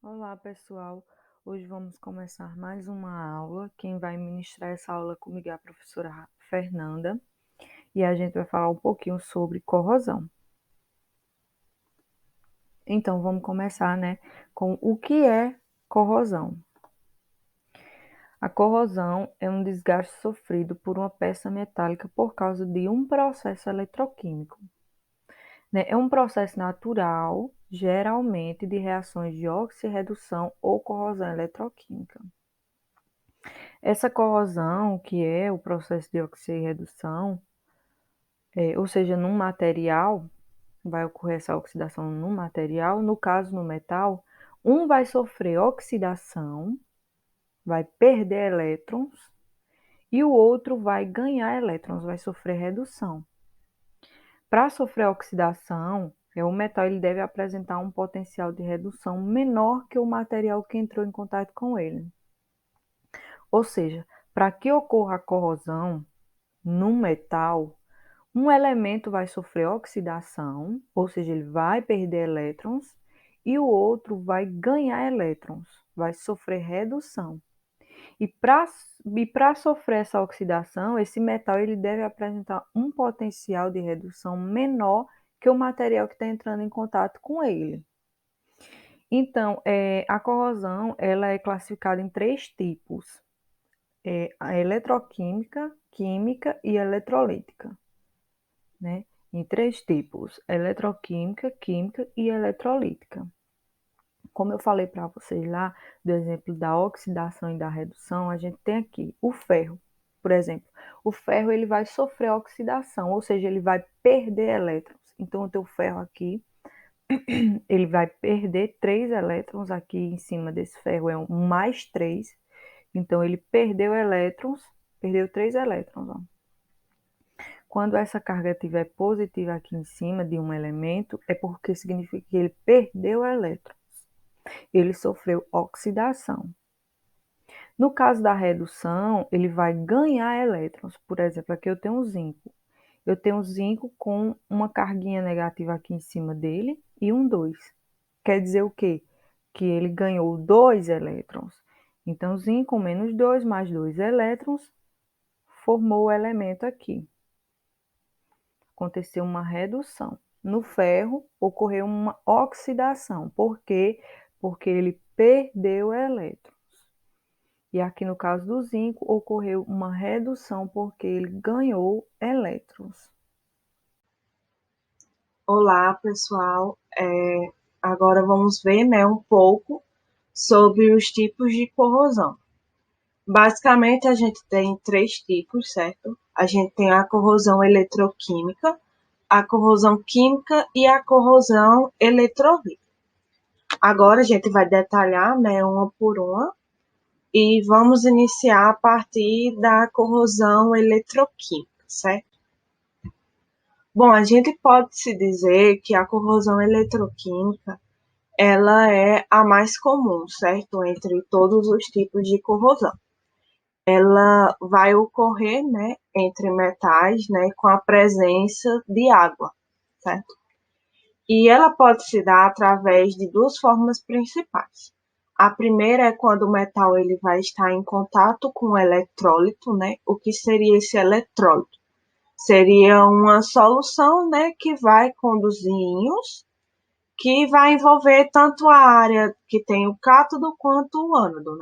Olá, pessoal. Hoje vamos começar mais uma aula. Quem vai ministrar essa aula comigo é a professora Fernanda e a gente vai falar um pouquinho sobre corrosão. Então, vamos começar, com o que é corrosão. A corrosão é um desgaste sofrido por uma peça metálica por causa de um processo eletroquímico. É um processo natural, geralmente de reações de oxirredução ou corrosão eletroquímica. Essa corrosão, que é o processo de oxirredução, ou seja, num material, vai ocorrer essa oxidação no material, no caso no metal, um vai sofrer oxidação, vai perder elétrons, e o outro vai ganhar elétrons, vai sofrer redução. Para sofrer oxidação, o metal ele deve apresentar um potencial de redução menor que o material que entrou em contato com ele. Ou seja, para que ocorra a corrosão no metal, um elemento vai sofrer oxidação, ou seja, ele vai perder elétrons, e o outro vai ganhar elétrons, vai sofrer redução. E para sofrer essa oxidação, esse metal ele deve apresentar um potencial de redução menor que o material que está entrando em contato com ele. Então, a corrosão ela é classificada em três tipos: a eletroquímica, química e eletrolítica, né? Em três tipos: eletroquímica, química e eletrolítica. Como eu falei para vocês lá, do exemplo da oxidação e da redução, a gente tem aqui o ferro, por exemplo. O ferro ele vai sofrer oxidação, ou seja, ele vai perder elétrons. Então, o teu ferro aqui, ele vai perder 3 elétrons aqui em cima desse ferro, é um mais 3. Então, ele perdeu elétrons, perdeu 3 elétrons, ó. Quando essa carga estiver positiva aqui em cima de um elemento, é porque significa que ele perdeu elétrons. Ele sofreu oxidação. No caso da redução, ele vai ganhar elétrons. Por exemplo, aqui eu tenho zinco. Eu tenho zinco com uma carguinha negativa aqui em cima dele e um 2. Quer dizer o quê? Que ele ganhou 2 elétrons. Então, zinco menos 2 mais 2 elétrons formou o elemento aqui. Aconteceu uma redução. No ferro, ocorreu uma oxidação. Por quê? Porque ele perdeu elétrons. E aqui no caso do zinco, ocorreu uma redução porque ele ganhou elétrons. Olá, pessoal. Agora vamos ver, um pouco sobre os tipos de corrosão. Basicamente, a gente tem três tipos, certo? A gente tem a corrosão eletroquímica, a corrosão química e a corrosão eletrolítica. Agora a gente vai detalhar, uma por uma e vamos iniciar a partir da corrosão eletroquímica, certo? Bom, a gente pode se dizer que a corrosão eletroquímica ela é a mais comum, certo? Entre todos os tipos de corrosão. Ela vai ocorrer, entre metais, com a presença de água, certo? E ela pode se dar através de duas formas principais. A primeira é quando o metal ele vai estar em contato com o eletrólito, O que seria esse eletrólito? Seria uma solução, que vai conduzir íons que vai envolver tanto a área que tem o cátodo quanto o ânodo,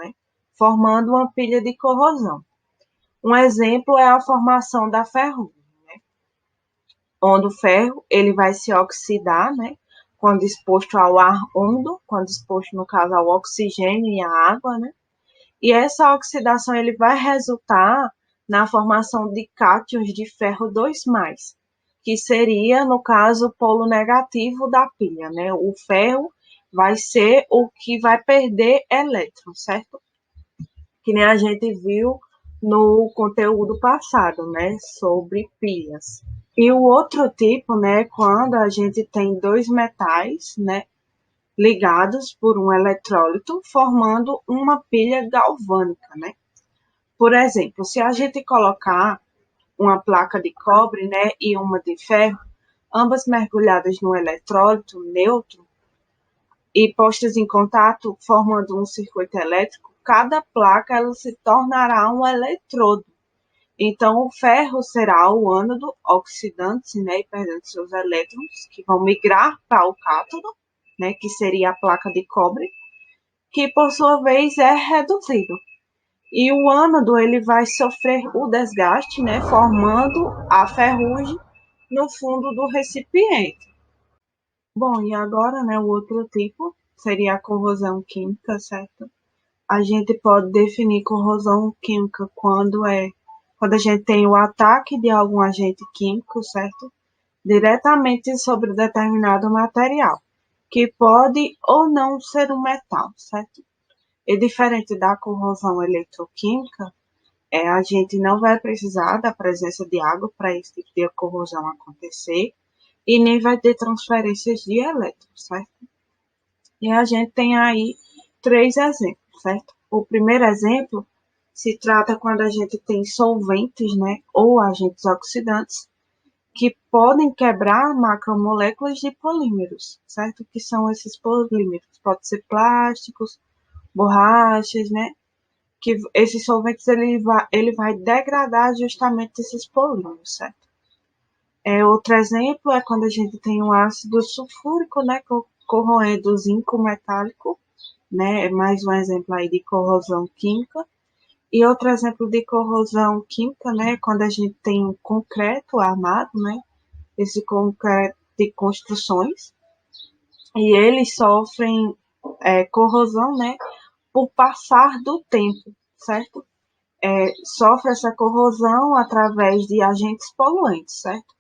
formando uma pilha de corrosão. Um exemplo é a formação da ferrugem, onde o ferro ele vai se oxidar, quando exposto ao ar úmido, quando exposto, no caso, ao oxigênio e à água, e essa oxidação ele vai resultar na formação de cátions de ferro 2+, que seria, no caso, o polo negativo da pilha, O ferro vai ser o que vai perder elétrons, certo? Que nem a gente viu no conteúdo passado, sobre pilhas. E o outro tipo, quando a gente tem dois metais, ligados por um eletrólito, formando uma pilha galvânica, Por exemplo, se a gente colocar uma placa de cobre, e uma de ferro, ambas mergulhadas no eletrólito neutro, e postas em contato, formando um circuito elétrico, cada placa ela se tornará um eletrodo. Então, o ferro será o ânodo oxidante, né, e perdendo seus elétrons, que vão migrar para o cátodo, né, que seria a placa de cobre, que por sua vez é reduzido. E o ânodo ele vai sofrer o desgaste, né, formando a ferrugem no fundo do recipiente. Bom, e agora, né, o outro tipo seria a corrosão química, certo? A gente pode definir corrosão química quando a gente tem o ataque de algum agente químico, certo? Diretamente sobre determinado material, que pode ou não ser um metal, certo? E diferente da corrosão eletroquímica, a gente não vai precisar da presença de água para esse tipo de corrosão acontecer e nem vai ter transferências de elétrons, certo? E a gente tem aí três exemplos, certo? O primeiro exemplo se trata quando a gente tem solventes, né, ou agentes oxidantes que podem quebrar macromoléculas de polímeros, certo? Que são esses polímeros? Pode ser plásticos, borrachas, né? Que esses solventes ele vai degradar justamente esses polímeros, certo? Outro exemplo é quando a gente tem um ácido sulfúrico, né, corroendo o zinco metálico, né? É mais um exemplo aí de corrosão química. E outro exemplo de corrosão química, né, quando a gente tem um concreto armado, né, esse concreto de construções, e eles sofrem corrosão, né, por passar do tempo, certo? Sofre essa corrosão através de agentes poluentes, certo?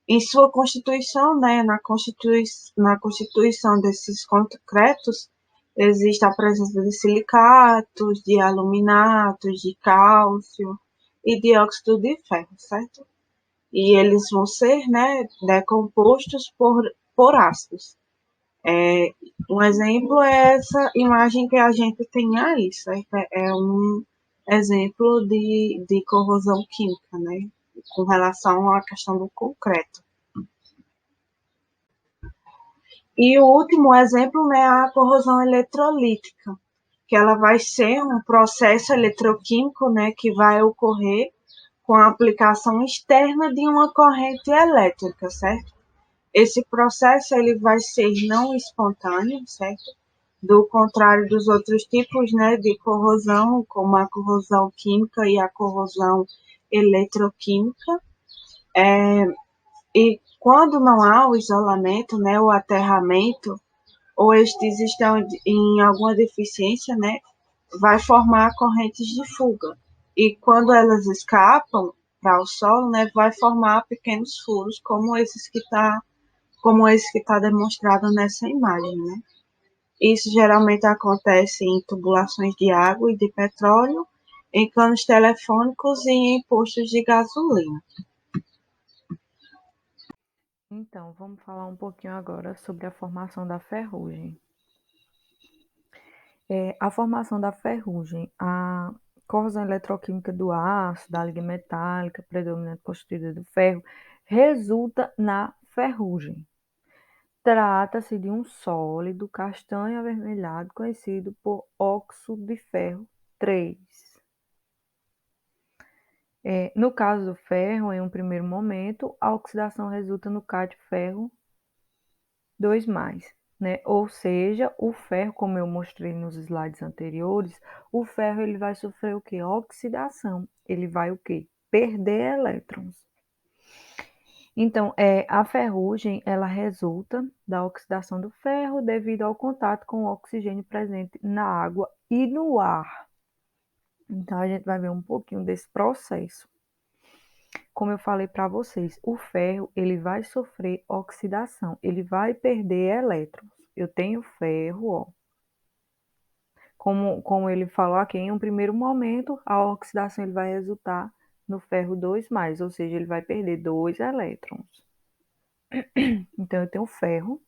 Em sua constituição, né, na constituição desses concretos, existe a presença de silicatos, de aluminatos, de cálcio e dióxido de ferro, certo? E eles vão ser, né, decompostos por ácidos. Um exemplo é essa imagem que a gente tem aí, certo? É um exemplo de corrosão química, né, com relação à questão do concreto. E o último exemplo, né, é a corrosão eletrolítica, que ela vai ser um processo eletroquímico, né, que vai ocorrer com a aplicação externa de uma corrente elétrica, certo? Esse processo ele vai ser não espontâneo, certo? Do contrário dos outros tipos, né, de corrosão, como a corrosão química e a corrosão eletroquímica. E quando não há o isolamento, né, o aterramento, ou estes estão em alguma deficiência, né, vai formar correntes de fuga. E quando elas escapam para o solo, né, vai formar pequenos furos, como esse que tá demonstrado nessa imagem, né? Isso geralmente acontece em tubulações de água e de petróleo, em canos telefônicos e em postos de gasolina. Então, vamos falar um pouquinho agora sobre a formação da ferrugem. A formação da ferrugem, a corrosão eletroquímica do aço, da liga metálica, predominante constituída do ferro, resulta na ferrugem. Trata-se de um sólido castanho avermelhado conhecido por óxido de ferro 3. No caso do ferro, em um primeiro momento, a oxidação resulta no CaF-ferro 2+, né? Ou seja, o ferro, como eu mostrei nos slides anteriores, o ferro ele vai sofrer o quê? Oxidação. Ele vai o quê? Perder elétrons. Então, a ferrugem, ela resulta da oxidação do ferro devido ao contato com o oxigênio presente na água e no ar. Então, a gente vai ver um pouquinho desse processo. Como eu falei para vocês, o ferro ele vai sofrer oxidação, ele vai perder elétrons. Eu tenho ferro, ó. Como ele falou aqui, em um primeiro momento, a oxidação ele vai resultar no ferro 2+, ou seja, ele vai perder 2 elétrons. Então, eu tenho ferro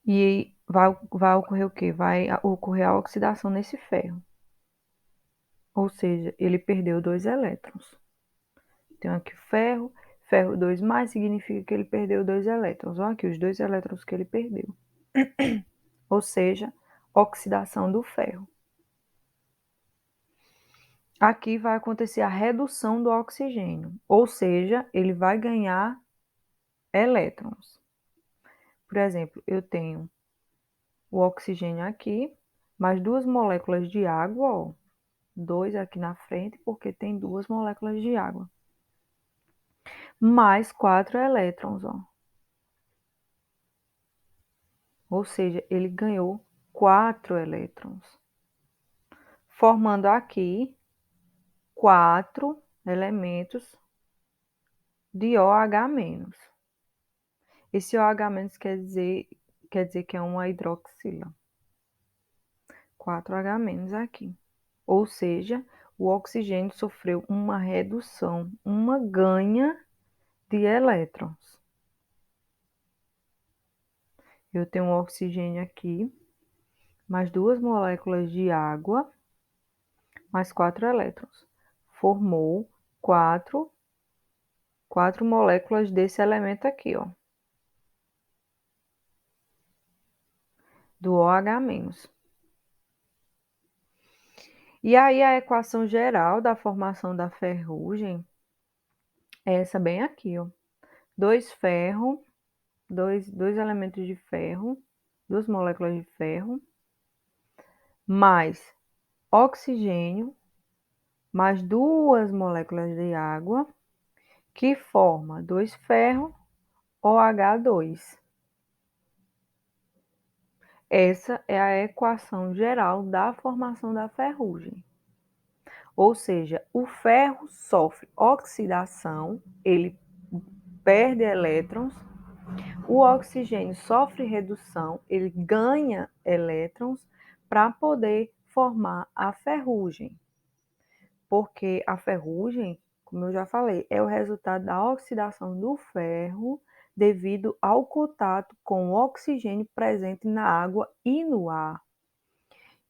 e vai ocorrer o quê? Vai ocorrer a oxidação nesse ferro. Ou seja, ele perdeu 2 elétrons. Tenho aqui ferro 2+, significa que ele perdeu 2 elétrons. Olha aqui os 2 elétrons que ele perdeu. ou seja, oxidação do ferro. Aqui vai acontecer a redução do oxigênio, ou seja, ele vai ganhar elétrons. Por exemplo, eu tenho o oxigênio aqui, mais duas moléculas de água, ó, dois aqui na frente, porque tem duas moléculas de água, mais 4 elétrons, ó. Ou seja, ele ganhou 4 elétrons, formando aqui 4 elementos de OH-. Esse OH- quer dizer que é uma hidroxila. 4H- aqui. Ou seja, o oxigênio sofreu uma redução, uma ganha de elétrons. Eu tenho um oxigênio aqui, mais duas moléculas de água, mais 4 elétrons. Formou 4 moléculas desse elemento aqui, ó, do OH-. E aí a equação geral da formação da ferrugem é essa bem aqui, ó. Dois elementos de ferro, duas moléculas de ferro, mais oxigênio, mais duas moléculas de água, que forma 2 ferro, OH2. Essa é a equação geral da formação da ferrugem. Ou seja, o ferro sofre oxidação, ele perde elétrons, o oxigênio sofre redução, ele ganha elétrons para poder formar a ferrugem. Porque a ferrugem, como eu já falei, é o resultado da oxidação do ferro devido ao contato com o oxigênio presente na água e no ar.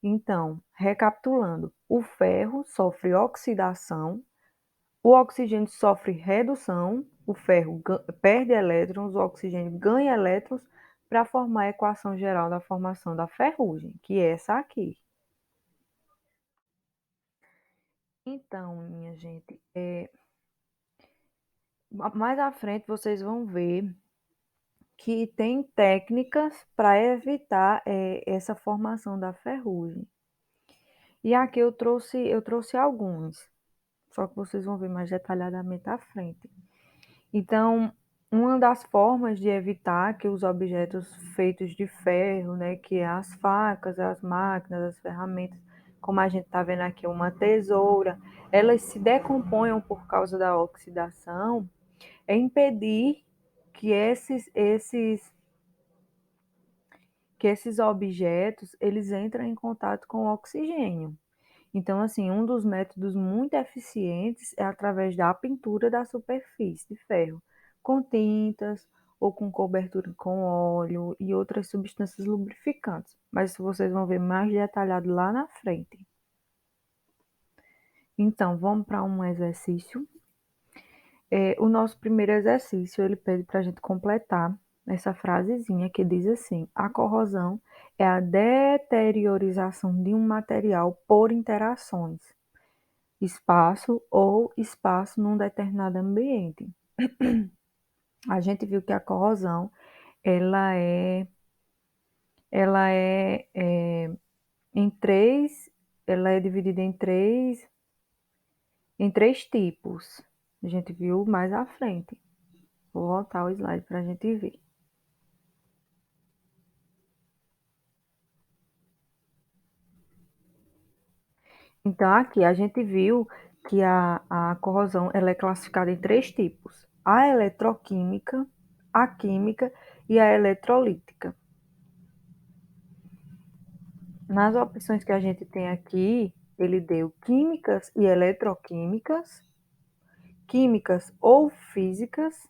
Então, recapitulando, o ferro sofre oxidação, o oxigênio sofre redução, o ferro perde elétrons, o oxigênio ganha elétrons para formar a equação geral da formação da ferrugem, que é essa aqui. Então, minha gente, mais à frente vocês vão ver que tem técnicas para evitar essa formação da ferrugem. E aqui eu trouxe alguns, só que vocês vão ver mais detalhadamente à frente. Então, uma das formas de evitar que os objetos feitos de ferro, né, que é as facas, as máquinas, as ferramentas, como a gente está vendo aqui, uma tesoura, elas se decomponham por causa da oxidação, é impedir que esses objetos eles entrem em contato com o oxigênio. Então, assim, um dos métodos muito eficientes é através da pintura da superfície de ferro, com tintas ou com cobertura com óleo e outras substâncias lubrificantes. Mas isso vocês vão ver mais detalhado lá na frente. Então, vamos para um exercício. O nosso primeiro exercício, ele pede para a gente completar essa frasezinha que diz assim: a corrosão é a deteriorização de um material por interações, espaço ou espaço num determinado ambiente. A gente viu que a corrosão, ela é, ela é, é em três, ela é dividida em três tipos. A gente viu mais à frente. Vou voltar o slide para a gente ver. Então, aqui a gente viu que a corrosão ela é classificada em três tipos: a eletroquímica, a química e a eletrolítica. Nas opções que a gente tem aqui, ele deu químicas e eletroquímicas, químicas ou físicas.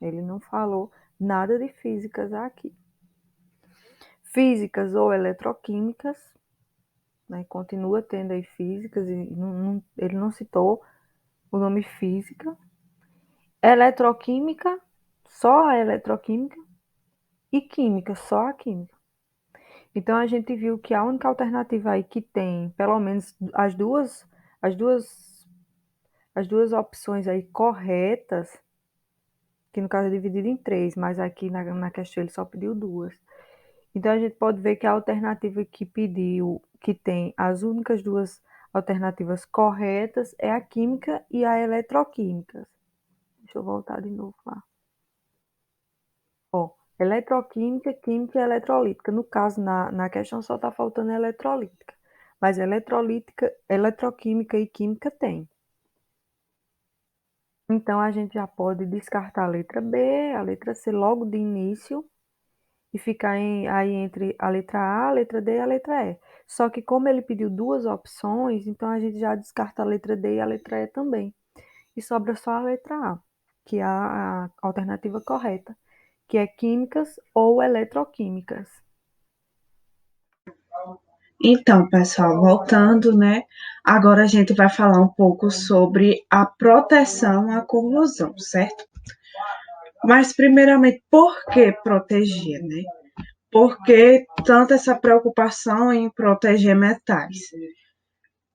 Ele não falou nada de físicas aqui. Físicas ou eletroquímicas, né? Continua tendo aí físicas, e ele não citou o nome física. Eletroquímica, só a eletroquímica, e química, só a química. Então a gente viu que a única alternativa aí que tem, pelo menos as duas, as duas opções aí corretas, que no caso é dividido em três, mas aqui na questão ele só pediu duas. Então a gente pode ver que a alternativa que pediu, que tem as únicas duas alternativas corretas, é a química e a eletroquímica. Deixa eu voltar de novo lá. Ó, eletroquímica, química e eletrolítica. No caso, na questão só está faltando a eletrolítica. Mas eletrolítica, eletroquímica e química tem. Então a gente já pode descartar a letra B, a letra C logo de início e ficar aí entre a letra A, a letra D e a letra E. Só que como ele pediu duas opções, então a gente já descarta a letra D e a letra E também. E sobra só a letra A, que é a alternativa correta, que é químicas ou eletroquímicas. Então, pessoal, voltando, né? Agora a gente vai falar um pouco sobre a proteção à corrosão, certo? Mas, primeiramente, por que proteger, né? Por que tanta essa preocupação em proteger metais?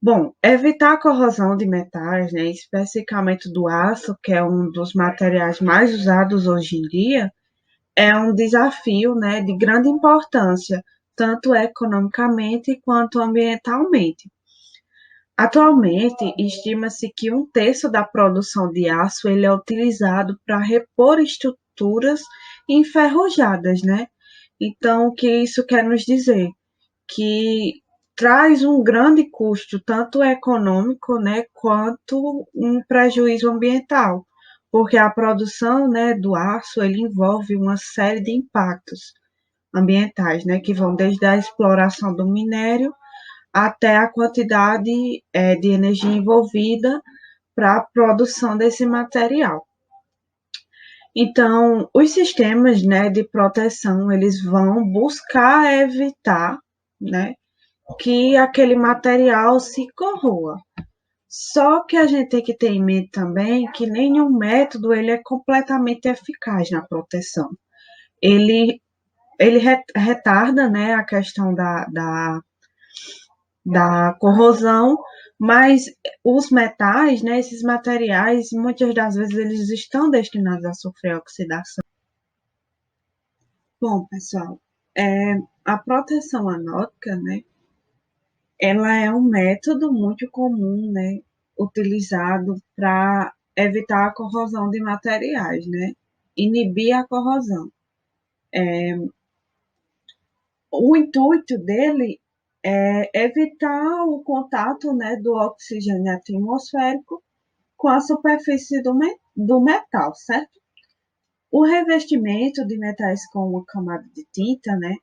Bom, evitar a corrosão de metais, né, especificamente do aço, que é um dos materiais mais usados hoje em dia, é um desafio, né, de grande importância, tanto economicamente quanto ambientalmente. Atualmente, estima-se que um terço da produção de aço ele é utilizado para repor estruturas enferrujadas, né? Então, o que isso quer nos dizer? Que traz um grande custo, tanto econômico, né, quanto um prejuízo ambiental, porque a produção, né, do aço ele envolve uma série de impactos ambientais, né, que vão desde a exploração do minério até a quantidade de energia envolvida para a produção desse material. Então, os sistemas, né, de proteção, eles vão buscar evitar, né, que aquele material se corroa. Só que a gente tem que ter em mente também que nenhum método ele é completamente eficaz na proteção. Ele, ele retarda, né, a questão da corrosão, mas os metais, né, esses materiais, muitas das vezes eles estão destinados a sofrer oxidação. Bom, pessoal, a proteção anótica, né, ela é um método muito comum, né, utilizado para evitar a corrosão de materiais, né, inibir a corrosão. O intuito dele é evitar o contato, né, do oxigênio atmosférico com a superfície do metal, certo? O revestimento de metais com uma camada de tinta, né,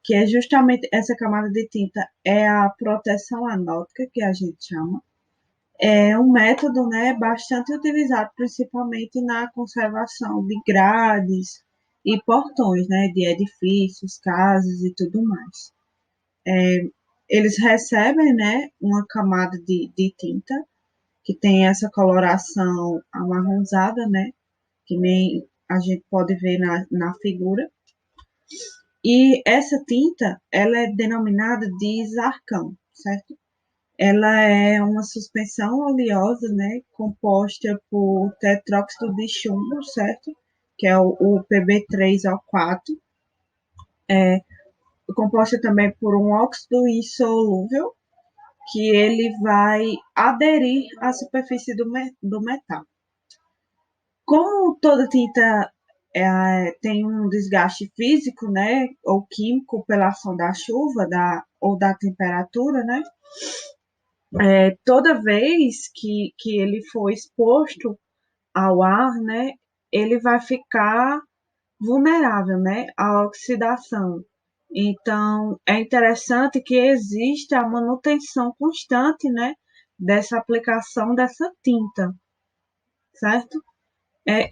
que é justamente essa camada de tinta, é a proteção anótica, que a gente chama. É um método, né, bastante utilizado principalmente na conservação de grades e portões, né, de edifícios, casas e tudo mais. Eles recebem, né, uma camada de tinta que tem essa coloração amarronzada, né, que nem a gente pode ver na figura. E essa tinta, ela é denominada de zarcão, certo? Ela é uma suspensão oleosa, né, composta por tetróxido de chumbo, certo? Que é o PB3O4, composta também por um óxido insolúvel, que ele vai aderir à superfície do metal. Como toda tinta tem um desgaste físico, né, ou químico pela ação da chuva, ou da temperatura, né, toda vez que ele for exposto ao ar, né, ele vai ficar vulnerável, né, à oxidação. Então, é interessante que exista a manutenção constante, né, dessa aplicação dessa tinta, certo?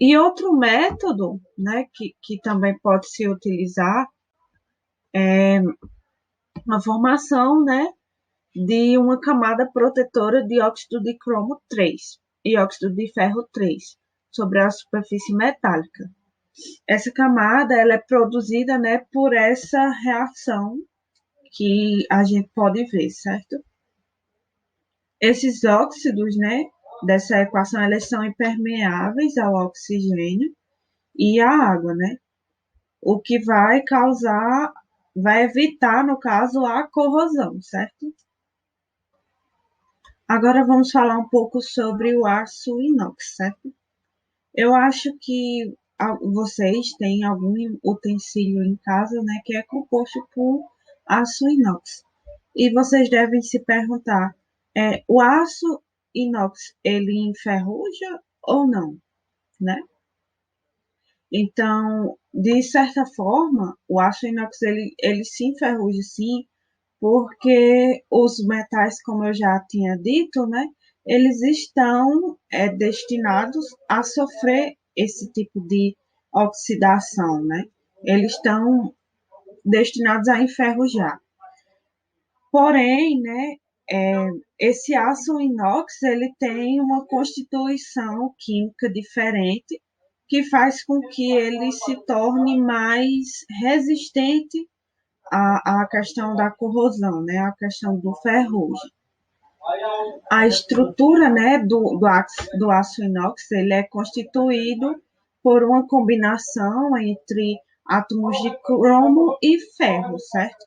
E outro método, né, que também pode se utilizar é a formação, né, de uma camada protetora de óxido de cromo 3 e óxido de ferro 3 sobre a superfície metálica. Essa camada ela é produzida, né, por essa reação que a gente pode ver, certo? Esses óxidos, né, dessa equação, eles são impermeáveis ao oxigênio e à água, né? O que vai causar, vai evitar, no caso, a corrosão, certo? Agora vamos falar um pouco sobre o aço inox, certo? Eu acho que vocês têm algum utensílio em casa, né, que é composto por aço inox. E vocês devem se perguntar, o aço inox, ele enferruja ou não, né? Então, de certa forma, o aço inox, ele se enferruja sim, porque os metais, como eu já tinha dito, né, eles estão destinados a sofrer esse tipo de oxidação, né? Eles estão destinados a enferrujar. Porém, né, esse aço inox ele tem uma constituição química diferente que faz com que ele se torne mais resistente à questão da corrosão, né, à questão do ferrugem. A estrutura, né, do aço inox ele é constituído por uma combinação entre átomos de cromo e ferro, certo?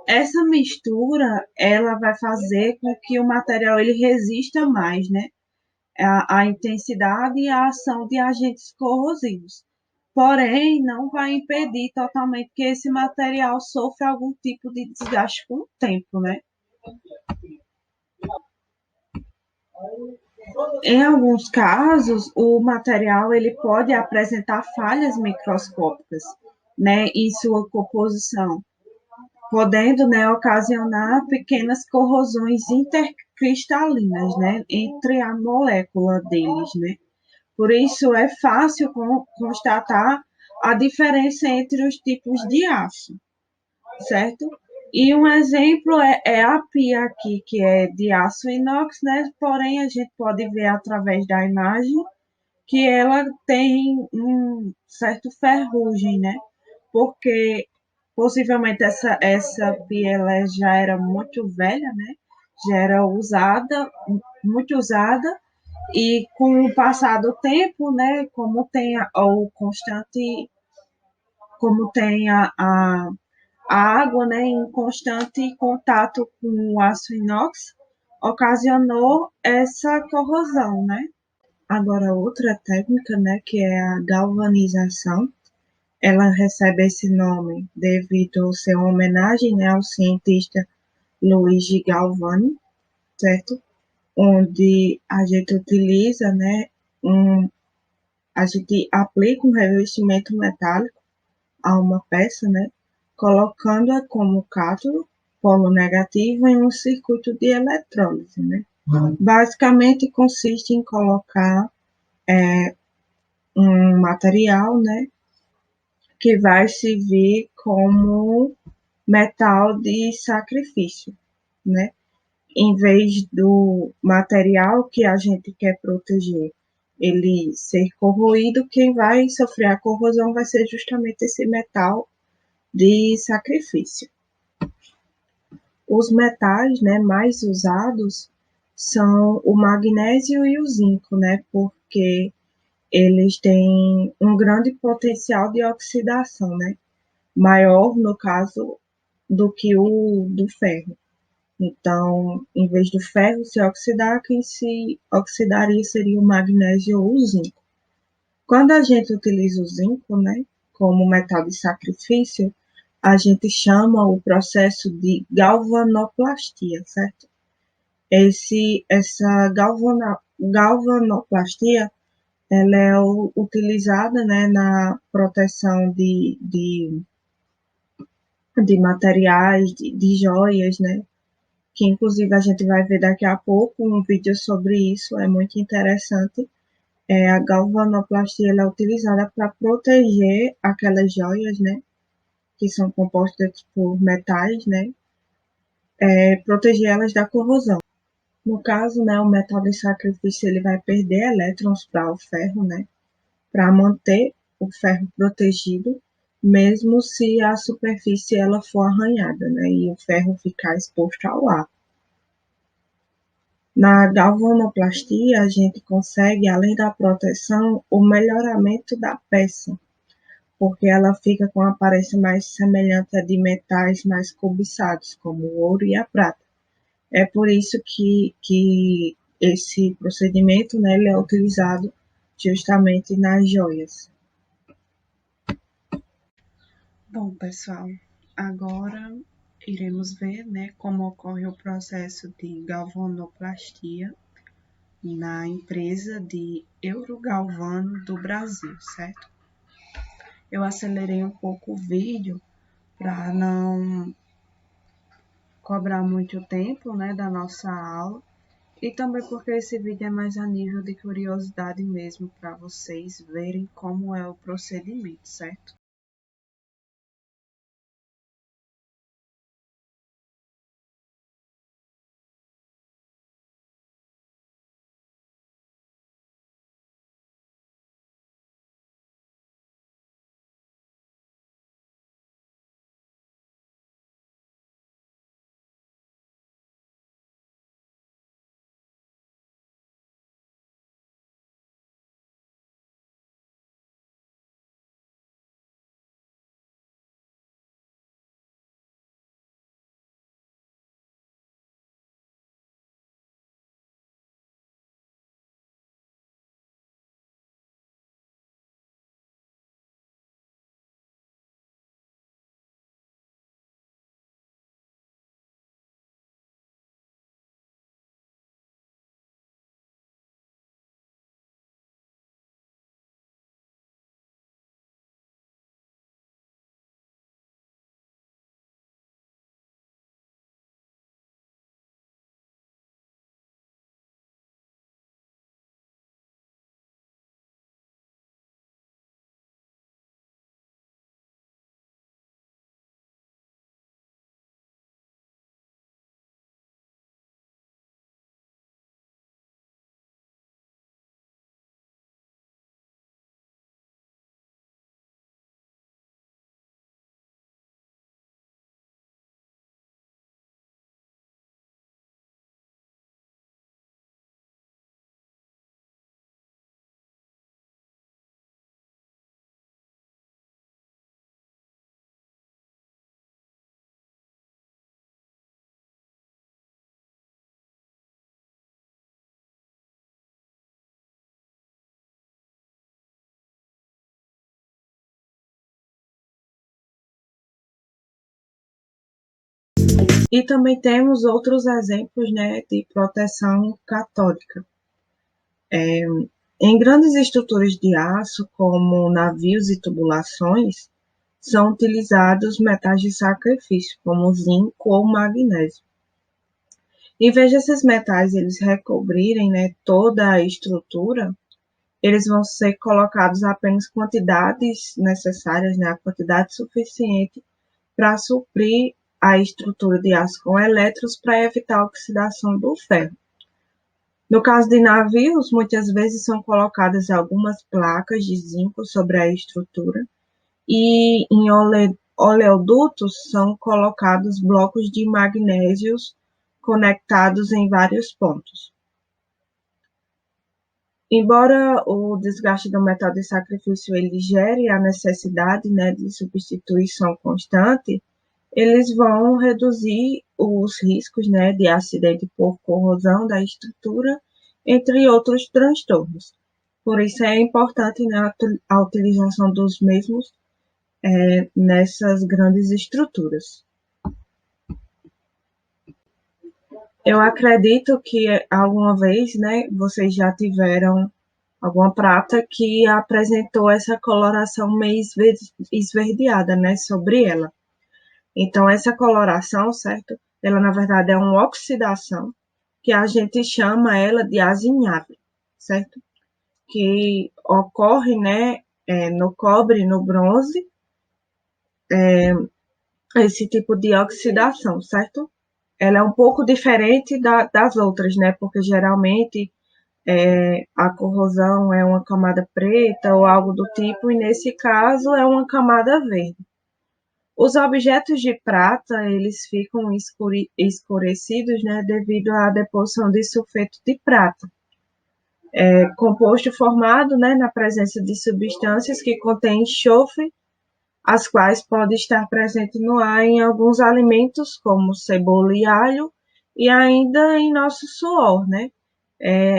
Essa mistura, ela vai fazer com que o material ele resista mais, né? A intensidade e a ação de agentes corrosivos. Porém, não vai impedir totalmente que esse material sofra algum tipo de desgaste com o tempo, né? Em alguns casos, o material ele pode apresentar falhas microscópicas, né, em sua composição, podendo, né, ocasionar pequenas corrosões intercristalinas, né, entre a molécula deles, né. Por isso é fácil constatar a diferença entre os tipos de aço, certo? E um exemplo é a pia aqui, que é de aço inox, né? Porém, a gente pode ver através da imagem que ela tem um certo ferrugem, né? Porque possivelmente essa pia ela já era muito velha, né? Já era usada, muito usada, e com o passar do tempo, né? Como tem a água, né, em constante contato com o aço inox, ocasionou essa corrosão, né? Agora, outra técnica, né, que é a galvanização, ela recebe esse nome devido a ser uma homenagem, né, ao cientista Luigi Galvani, certo? Onde a gente utiliza, né, a gente aplica um revestimento metálico a uma peça, né, colocando-a como cátodo, polo negativo, em um circuito de eletrólise, né. Basicamente consiste em colocar um material, né, que vai servir como metal de sacrifício, né? Em vez do material que a gente quer proteger ele ser corroído, quem vai sofrer a corrosão vai ser justamente esse metal de sacrifício. Os metais, né, mais usados são o magnésio e o zinco, né, porque eles têm um grande potencial de oxidação, né, maior no caso do que o do ferro. Então, em vez do ferro se oxidar, quem se oxidaria seria o magnésio ou o zinco. Quando a gente utiliza o zinco, né, como metal de sacrifício, a gente chama o processo de galvanoplastia, certo? Essa galvanoplastia, ela é utilizada, né, na proteção de materiais, de joias, né, que inclusive a gente vai ver daqui a pouco um vídeo sobre isso, é muito interessante. A galvanoplastia ela é utilizada para proteger aquelas joias, né, que são compostas por metais, né, proteger elas da corrosão. No caso, né, o metal de sacrifício ele vai perder elétrons para o ferro, né, para manter o ferro protegido, mesmo se a superfície ela for arranhada, né, e o ferro ficar exposto ao ar. Na galvanoplastia, a gente consegue, além da proteção, o melhoramento da peça, porque ela fica com a aparência mais semelhante a de metais mais cobiçados, como o ouro e a prata. É por isso que esse procedimento, né, ele é utilizado justamente nas joias. Bom, pessoal, agora iremos ver, né, como ocorre o processo de galvanoplastia na empresa de Eurogalvano do Brasil, certo? Eu acelerei um pouco o vídeo para não cobrar muito tempo, né, da nossa aula, e também porque esse vídeo é mais a nível de curiosidade mesmo, para vocês verem como é o procedimento, certo? E também temos outros exemplos, né, de proteção catódica. Em grandes estruturas de aço, como navios e tubulações, são utilizados metais de sacrifício, como zinco ou magnésio. Em vez desses metais eles recobrirem, né, toda a estrutura, eles vão ser colocados apenas quantidades necessárias, né, a quantidade suficiente para suprir a estrutura de aço com elétrons para evitar a oxidação do ferro. No caso de navios, muitas vezes são colocadas algumas placas de zinco sobre a estrutura e em oleodutos são colocados blocos de magnésios conectados em vários pontos. Embora o desgaste do metal de sacrifício ele gere a necessidade, né, de substituição constante, eles vão reduzir os riscos, né, de acidente por corrosão da estrutura, entre outros transtornos. Por isso é importante, né, a utilização dos mesmos nessas grandes estruturas. Eu acredito que alguma vez, né, vocês já tiveram alguma prata que apresentou essa coloração meio esverdeada, né, sobre ela. Então, essa coloração, certo? Ela, na verdade, é uma oxidação, que a gente chama ela de azinhave, certo? Que ocorre, né, no cobre, no bronze, esse tipo de oxidação, certo? Ela é um pouco diferente das outras, né? Porque geralmente a corrosão é uma camada preta ou algo do tipo, e nesse caso é uma camada verde. Os objetos de prata, eles ficam escurecidos, né, devido à deposição de sulfeto de prata, composto formado, né, na presença de substâncias que contêm enxofre, as quais podem estar presentes no ar em alguns alimentos, como cebola e alho, e ainda em nosso suor, né?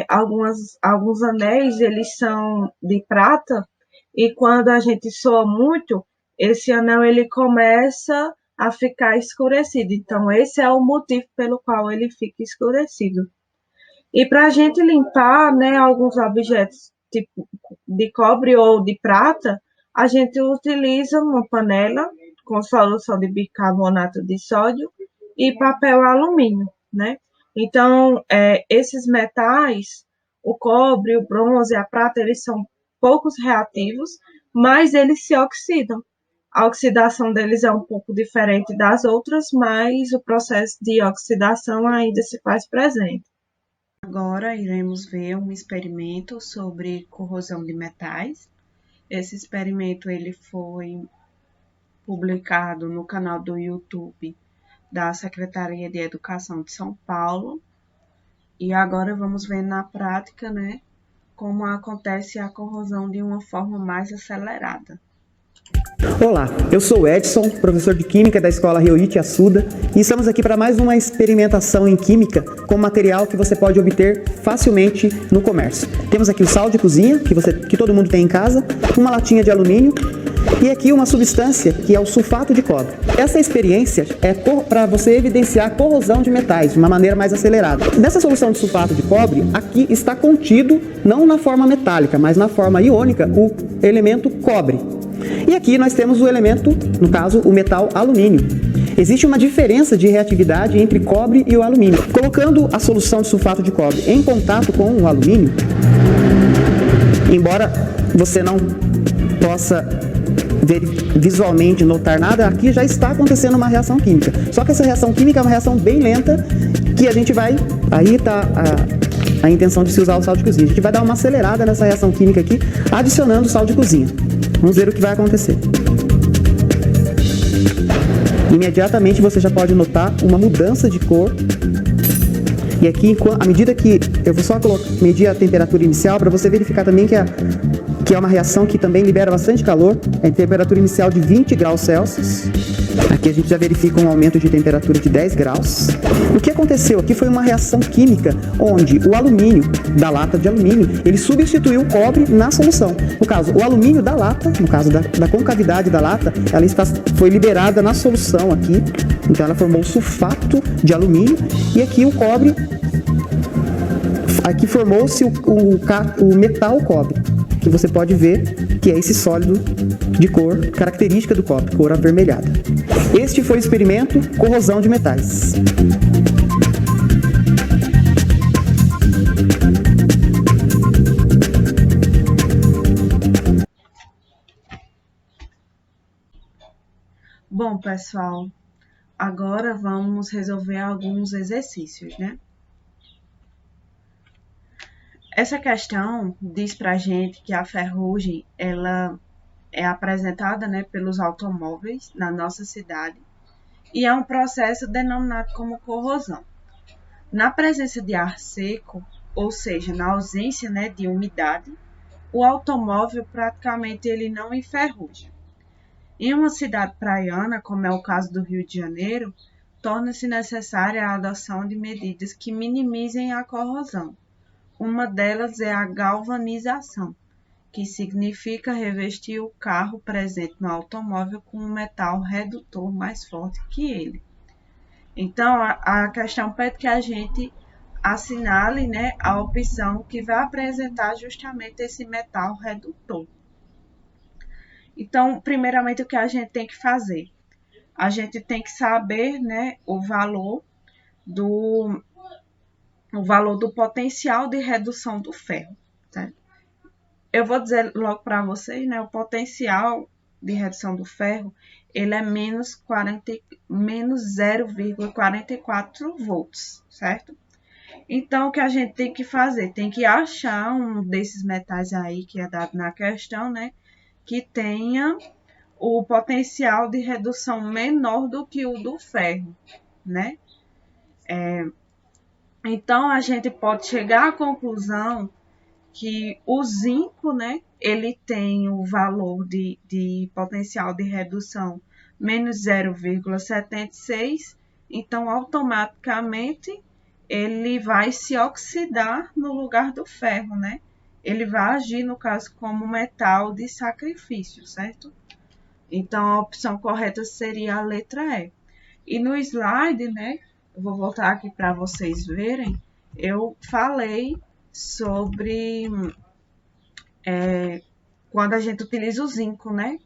Alguns anéis, eles são de prata, e quando a gente soa muito, esse anel ele começa a ficar escurecido. Então, esse é o motivo pelo qual ele fica escurecido. E para a gente limpar, né, alguns objetos tipo de cobre ou de prata, a gente utiliza uma panela com solução de bicarbonato de sódio e papel alumínio, né? Então, esses metais, o cobre, o bronze, a prata, eles são poucos reativos, mas eles se oxidam. A oxidação deles é um pouco diferente das outras, mas o processo de oxidação ainda se faz presente. Agora iremos ver um experimento sobre corrosão de metais. Esse experimento ele foi publicado no canal do YouTube da Secretaria de Educação de São Paulo. E agora vamos ver na prática, né, como acontece a corrosão de uma forma mais acelerada. Olá, eu sou o Edson, professor de Química da Escola Ryoichi Yasuda, e estamos aqui para mais uma experimentação em Química com material que você pode obter facilmente no comércio. Temos aqui o sal de cozinha, que todo mundo tem em casa, uma latinha de alumínio e aqui uma substância que é o sulfato de cobre. Essa experiência é para você evidenciar a corrosão de metais de uma maneira mais acelerada. Nessa solução de sulfato de cobre, aqui está contido, não na forma metálica, mas na forma iônica, o elemento cobre. E aqui nós temos o elemento, no caso, o metal alumínio. Existe uma diferença de reatividade entre cobre e o alumínio. Colocando a solução de sulfato de cobre em contato com o alumínio, embora você não possa visualmente notar nada, aqui já está acontecendo uma reação química. Só que essa reação química é uma reação bem lenta, que a gente vai... Aí está a intenção de se usar o sal de cozinha. A gente vai dar uma acelerada nessa reação química aqui, adicionando o sal de cozinha. Vamos ver o que vai acontecer. Imediatamente você já pode notar uma mudança de cor. E aqui, à medida que eu vou só medir a temperatura inicial, para você verificar também que é uma reação que também libera bastante calor, é temperatura inicial de 20 graus Celsius. Aqui a gente já verifica um aumento de temperatura de 10 graus. O que aconteceu aqui foi uma reação química, onde o alumínio, da lata de alumínio, ele substituiu o cobre na solução. No caso, o alumínio da lata, no caso da concavidade da lata, ela foi liberada na solução aqui. Então ela formou sulfato de alumínio, e aqui o cobre, aqui formou-se o metal cobre, que você pode ver que é esse sólido de cor característica do cobre, cor avermelhada. Este foi o experimento corrosão de metais. Bom, pessoal, agora vamos resolver alguns exercícios, né? Essa questão diz pra gente que a ferrugem, ela é apresentada, né, pelos automóveis na nossa cidade e é um processo denominado como corrosão. Na presença de ar seco, ou seja, na ausência, né, de umidade, o automóvel praticamente ele não enferruja. Em uma cidade praiana, como é o caso do Rio de Janeiro, torna-se necessária a adoção de medidas que minimizem a corrosão. Uma delas é a galvanização, que significa revestir o carro presente no automóvel com um metal redutor mais forte que ele. Então, a questão pede que a gente assinale, né, a opção que vai apresentar justamente esse metal redutor. Então, primeiramente, o que a gente tem que fazer? A gente tem que saber, né, o valor do potencial de redução do ferro, certo? Eu vou dizer logo para vocês, né, o potencial de redução do ferro, ele é menos 0,44 volts, certo? Então, o que a gente tem que fazer? Tem que achar um desses metais aí que é dado na questão, né? Que tenha o potencial de redução menor do que o do ferro, né? Então, a gente pode chegar à conclusão que o zinco, né, ele tem o valor de potencial de redução menos 0,76, então automaticamente ele vai se oxidar no lugar do ferro, né? Ele vai agir, no caso, como metal de sacrifício, certo? Então a opção correta seria a letra E. E no slide, né, eu vou voltar aqui para vocês verem, eu falei sobre quando a gente utiliza o zinco, né,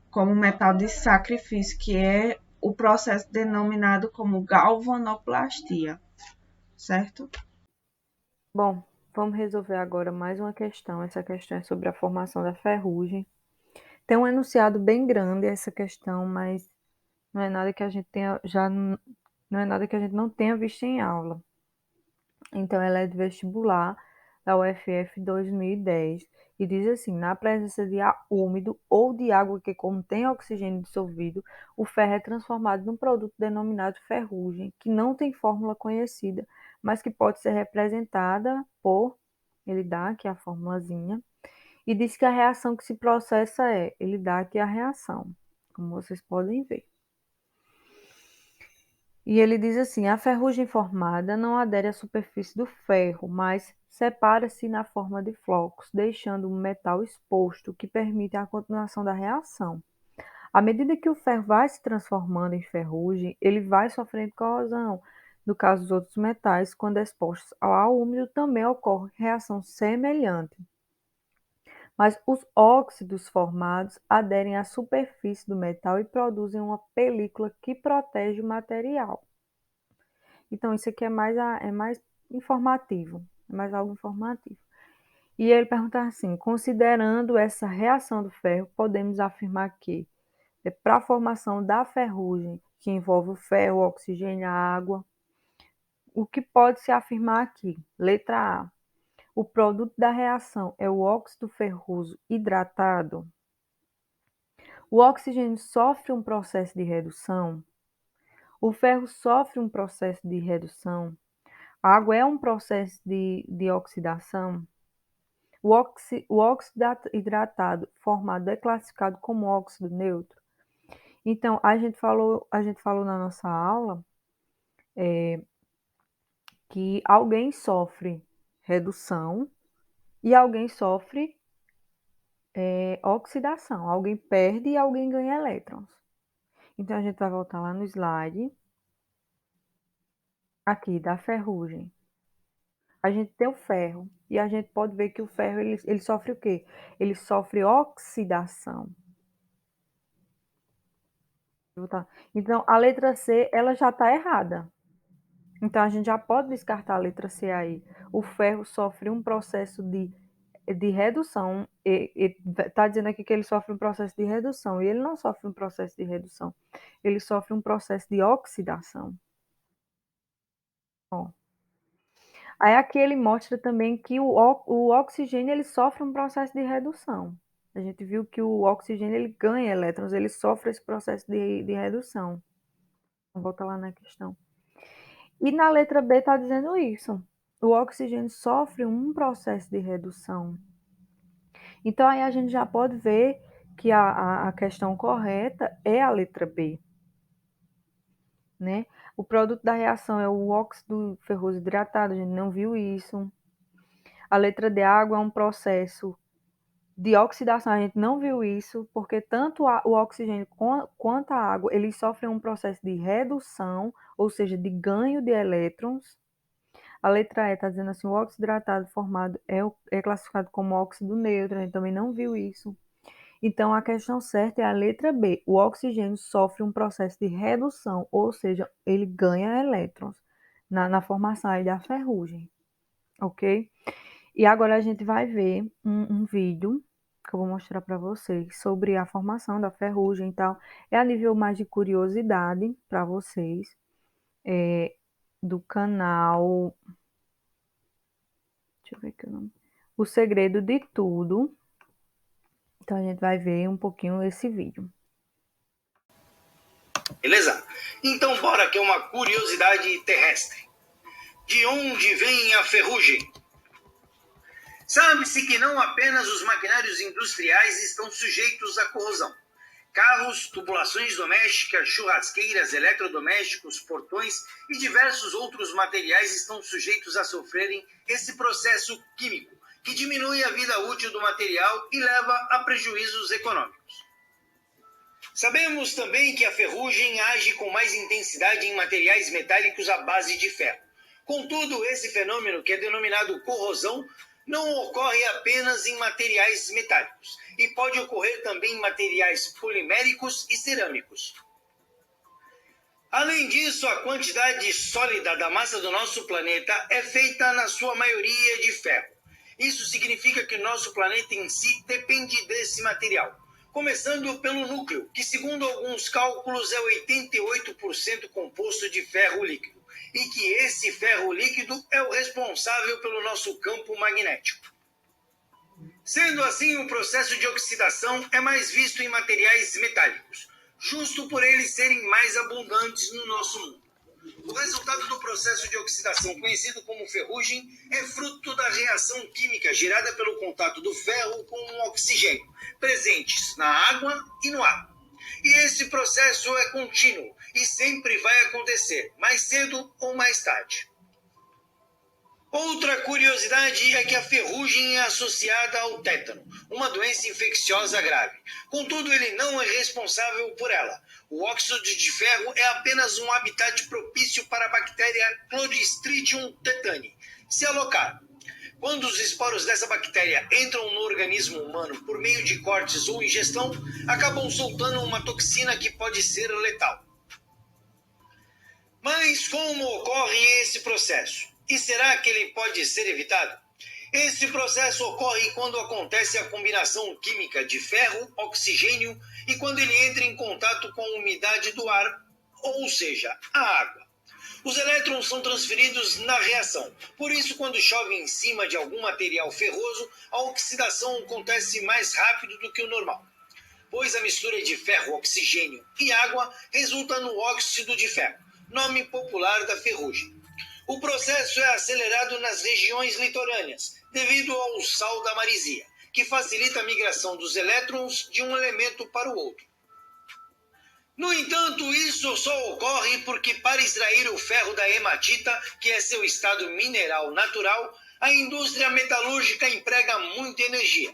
como metal de sacrifício, que é o processo denominado como galvanoplastia, certo? Bom, vamos resolver agora mais uma questão. Essa questão é sobre a formação da ferrugem. Tem um enunciado bem grande essa questão, mas não é nada que a gente tenha não é nada que a gente não tenha visto em aula. Então, ela é de vestibular da UFF 2010 e diz assim: na presença de ar úmido ou de água que contém oxigênio dissolvido, o ferro é transformado num produto denominado ferrugem, que não tem fórmula conhecida, mas que pode ser representada por, ele dá aqui a formulazinha, e diz que a reação que se processa ele dá aqui a reação, como vocês podem ver. E ele diz assim: a ferrugem formada não adere à superfície do ferro, mas separa-se na forma de flocos, deixando o metal exposto, que permite a continuação da reação. À medida que o ferro vai se transformando em ferrugem, ele vai sofrendo corrosão. No caso dos outros metais, quando expostos ao ar úmido, também ocorre reação semelhante. Mas os óxidos formados aderem à superfície do metal e produzem uma película que protege o material. Então, isso aqui é mais informativo, é mais algo informativo. E ele pergunta assim: considerando essa reação do ferro, podemos afirmar que, para a formação da ferrugem, que envolve o ferro, o oxigênio e a água, o que pode se afirmar aqui? Letra A. O produto da reação é o óxido ferroso hidratado. O oxigênio sofre um processo de redução. O ferro sofre um processo de redução. A água é um processo de oxidação. O óxido hidratado formado é classificado como óxido neutro. Então, a gente falou na nossa aula que alguém sofre redução e alguém sofre oxidação. Alguém perde e alguém ganha elétrons. Então, a gente vai voltar lá no slide, aqui, da ferrugem. A gente tem o ferro e a gente pode ver que o ferro ele sofre o quê? Ele sofre oxidação. Então, a letra C, ela já está errada. Então, a gente já pode descartar a letra C aí. O ferro sofre um processo de redução. Está dizendo aqui que ele sofre um processo de redução. E ele não sofre um processo de redução. Ele sofre um processo de oxidação. Ó. Aí aqui ele mostra também que o oxigênio ele sofre um processo de redução. A gente viu que o oxigênio ele ganha elétrons, ele sofre esse processo de redução. Volta lá na questão. E na letra B está dizendo isso. O oxigênio sofre um processo de redução. Então aí a gente já pode ver que a questão correta é a letra B. Né? O produto da reação é o óxido ferroso hidratado, a gente não viu isso. A letra D, água, é um processo de oxidação, a gente não viu isso, porque tanto o oxigênio quanto a água, eles sofrem um processo de redução, ou seja, de ganho de elétrons. A letra E está dizendo assim, o óxido hidratado formado é classificado como óxido neutro, a gente também não viu isso. Então, a questão certa é a letra B. O oxigênio sofre um processo de redução, ou seja, ele ganha elétrons na formação aí da ferrugem, ok? E agora a gente vai ver um vídeo que eu vou mostrar para vocês sobre a formação da ferrugem e tal. É a nível mais de curiosidade para vocês, do canal Deixa eu ver aqui o nome. O Segredo de Tudo. Então a gente vai ver um pouquinho esse vídeo. Beleza? Então bora que é uma curiosidade terrestre. De onde vem a ferrugem? Sabe-se que não apenas os maquinários industriais estão sujeitos à corrosão. Carros, tubulações domésticas, churrasqueiras, eletrodomésticos, portões e diversos outros materiais estão sujeitos a sofrerem esse processo químico, que diminui a vida útil do material e leva a prejuízos econômicos. Sabemos também que a ferrugem age com mais intensidade em materiais metálicos à base de ferro. Contudo, esse fenômeno, que é denominado corrosão, não ocorre apenas em materiais metálicos e pode ocorrer também em materiais poliméricos e cerâmicos. Além disso, a quantidade sólida da massa do nosso planeta é feita na sua maioria de ferro. Isso significa que o nosso planeta em si depende desse material, começando pelo núcleo, que segundo alguns cálculos é 88% composto de ferro líquido, e que esse ferro líquido é o responsável pelo nosso campo magnético. Sendo assim, o processo de oxidação é mais visto em materiais metálicos, justo por eles serem mais abundantes no nosso mundo. O resultado do processo de oxidação, conhecido como ferrugem, é fruto da reação química gerada pelo contato do ferro com o oxigênio, presentes na água e no ar. E esse processo é contínuo e sempre vai acontecer, mais cedo ou mais tarde. Outra curiosidade é que a ferrugem é associada ao tétano, uma doença infecciosa grave. Contudo, ele não é responsável por ela. O óxido de ferro é apenas um habitat propício para a bactéria Clostridium tetani se alocar. Quando os esporos dessa bactéria entram no organismo humano por meio de cortes ou ingestão, acabam soltando uma toxina que pode ser letal. Mas como ocorre esse processo? E será que ele pode ser evitado? Esse processo ocorre quando acontece a combinação química de ferro, oxigênio e quando ele entra em contato com a umidade do ar, ou seja, a água. Os elétrons são transferidos na reação. Por isso, quando chove em cima de algum material ferroso, a oxidação acontece mais rápido do que o normal, pois a mistura de ferro, oxigênio e água resulta no óxido de ferro, nome popular da ferrugem. O processo é acelerado nas regiões litorâneas, devido ao sal da maresia, que facilita a migração dos elétrons de um elemento para o outro. No entanto, isso só ocorre porque para extrair o ferro da hematita, que é seu estado mineral natural, a indústria metalúrgica emprega muita energia.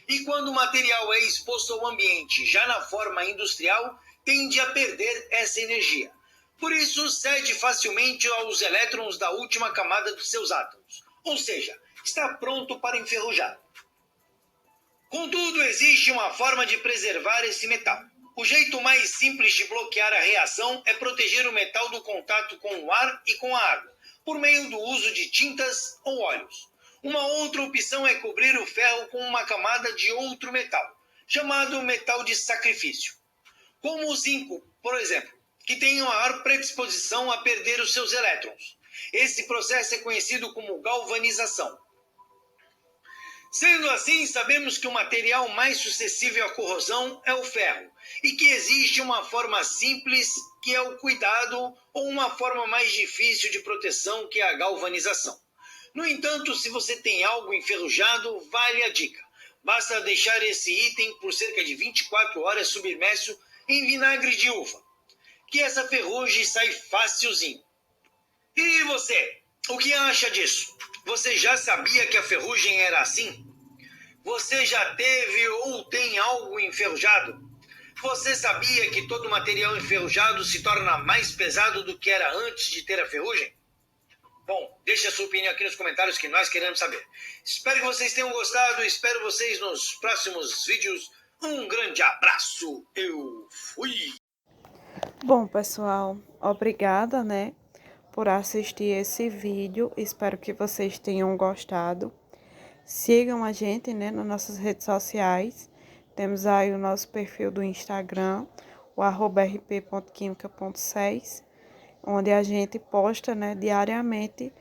E quando o material é exposto ao ambiente já na forma industrial, tende a perder essa energia. Por isso, cede facilmente aos elétrons da última camada dos seus átomos, ou seja, está pronto para enferrujar. Contudo, existe uma forma de preservar esse metal. O jeito mais simples de bloquear a reação é proteger o metal do contato com o ar e com a água, por meio do uso de tintas ou óleos. Uma outra opção é cobrir o ferro com uma camada de outro metal, chamado metal de sacrifício, como o zinco, por exemplo, que tem uma maior predisposição a perder os seus elétrons. Esse processo é conhecido como galvanização. Sendo assim, sabemos que o material mais suscetível à corrosão é o ferro, e que existe uma forma simples, que é o cuidado, ou uma forma mais difícil de proteção, que é a galvanização. No entanto, se você tem algo enferrujado, vale a dica. Basta deixar esse item por cerca de 24 horas submerso em vinagre de uva, que essa ferrugem sai facilzinho. E você, o que acha disso? Você já sabia que a ferrugem era assim? Você já teve ou tem algo enferrujado? Você sabia que todo material enferrujado se torna mais pesado do que era antes de ter a ferrugem? Bom, deixe a sua opinião aqui nos comentários que nós queremos saber. Espero que vocês tenham gostado, espero vocês nos próximos vídeos. Um grande abraço, eu fui! Bom, pessoal, obrigada, por assistir esse vídeo. Espero que vocês tenham gostado. Sigam a gente, nas nossas redes sociais. Temos aí o nosso perfil do Instagram, o @rp.quimica.6, onde a gente posta, diariamente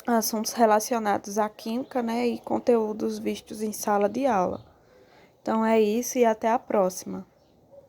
assuntos relacionados à química, né, e conteúdos vistos em sala de aula. Então é isso e até a próxima.